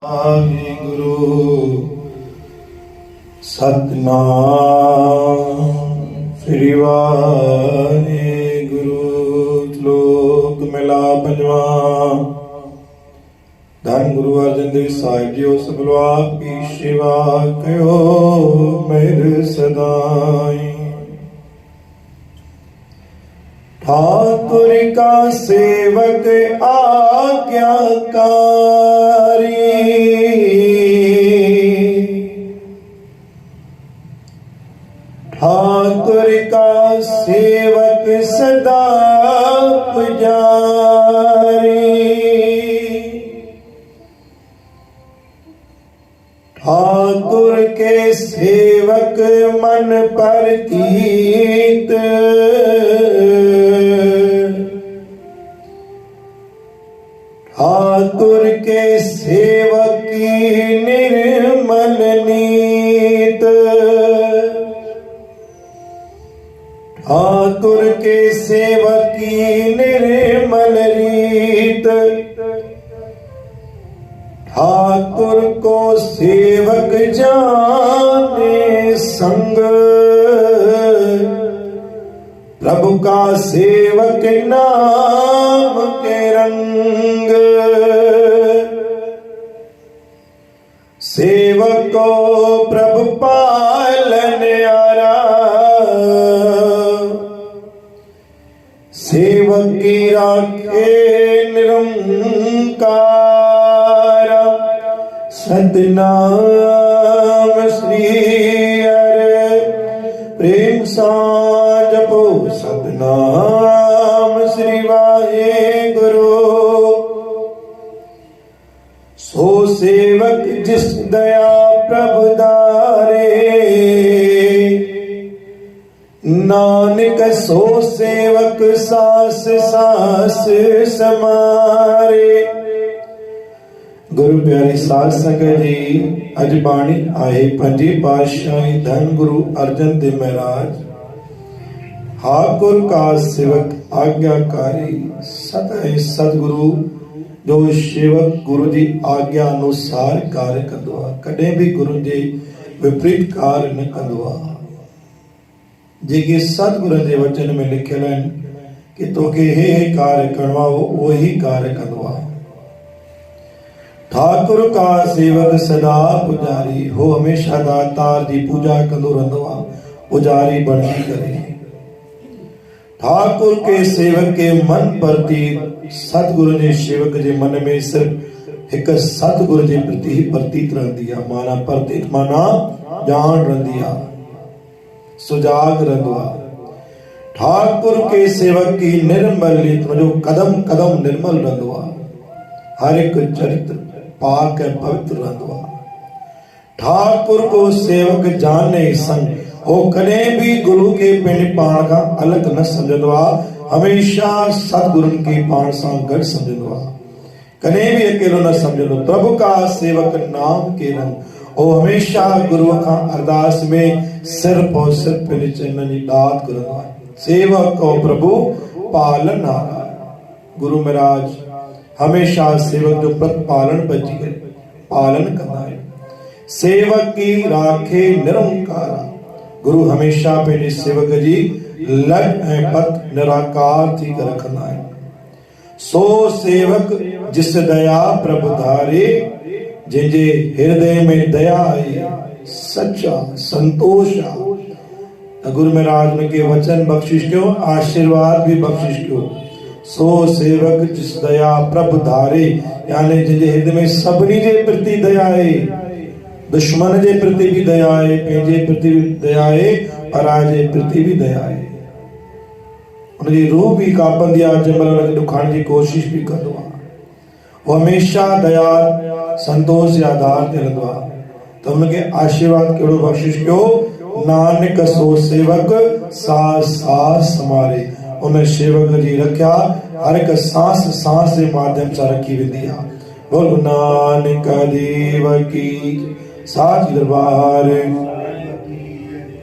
गुरु सतनाम श्री वाहेगुरु। श्लोक मिला पंजवा। धन गुरु अर्जन देव साहिब जी सबलो आपकी सेवा कयो मेरे सदाई। ठाकुर का सेवक आज्ञाकारी, ठाकुर का सेवक सदा पुजारी। ठाकुर के सेवक मन परतीत, ठाकुर के सेवक की निर्मल नीत, ठाकुर के सेवक की निर्मल रीत। ठाकुर को सेवक जाने संग, प्रभु का सेवक नाम के रंग। सेवक को प्रभु पालन आरा, सेवक की राखे निरंकार। सतनाम श्री हरे प्रेम सा जपो, सतनाम श्री वाहेगुरु। सो सेवक जिस दया प्रभु दारे, नानक सो सेवक सास सास समारे। गुरु प्यारी साध संगत जी, अज बाणी आए पंजी पातशाही धन गुरु अर्जन देव महाराज। ठाकुर का सेवक आज्ञाकारी सत है सतगुरु, जो सेवक गुरु जी आज्ञा अनुसार कार्य कंदो आहे, कॾहिं भी गुरु जे विपरीत कार्य न कंदो आहे। जेके सतगुरु जे वचन में लिखियल आहिनि कि तोखे हे कार्य करणो आहे, उहो ही कार्य कंदो आहे। ठाकुर का सेवक सदा पुजारी, हो हमेशा दातार जी पूजा कंदो रहंदो आहे, पुजारी बणी करे। ठाकुर के सेवक के मन प्रति, सतगुरु जे सेवक जे मन में सिर्फ एक सतगुरु जे प्रति ही प्रतीत रहंदी आहे। माना प्रतीत माना जान रहंदी आहे, सुजाग रहंदो आहे। ठाकुर के सेवक की निर्मल रीत, जो कदम कदम निर्मल रहंदो आहे, हर एक चरित्र पाक ऐं पवित्र रहंदो आहे। ठाकुर को सेवक जाने संग, हो कॾहिं भी गुरु के पंहिंजे पाण खां अलॻि न सम्झंदो आहे, हमेशा सतगुरुनि खे पाण सां गॾु सम्झंदो आहे, कॾहिं भी अकेलो न सम्झंदो। प्रभु का सेवक नाम के रंग, हो हमेशा गुरु खां अरदास में सिर्फ और सिर्फ पंहिंजे चरणनि जी ॾात घुरंदो आहे। सेवक को प्रभु पालनहारा। गुरु महाराज हमेशा सेवक जो प्रतिपालन बची करे पालन कंदा आहिनि। सेवक की राखे निरंकारा, गुरु हमेशा पंहिंजे सेवक जी लॻ ऐं पत निराकार थी करे रखंदा आहिनि। सो सेवक जिस दया प्रभु धारे, जंहिंजे हृदय में दया आहे, सच्चा संतोष आहे। गुरु महाराज उनखे वचन बख्शिश कयो, आशीर्वाद भी बख्शिश कयो। सो सेवक जिस दया प्रभु धारे, यानी जंहिंजे हृदय में सभिनी जे प्रति दया आहे, दुश्मन जे प्रति भी दया आहे, पंहिंजे प्रति भी दया आहे, पराये जे प्रति भी दया आहे। उनजी रूह भी कापंदी आहे, जंहिं महिल उनखे ॾुखाइण जी कोशिश भी कंदो आहे। वो हमेशा दया संतोष जे आधार ते रहंदो आहे। त उनखे आशीर्वाद कहिड़ो बख्शिश कयो, नानक सो सेवक सास सास समारे। उन सेवक जी रखिया हर एक सांस सांस के माध्यम से रखी वेंदी आहे। बोलो नानक देव की साच दरबार।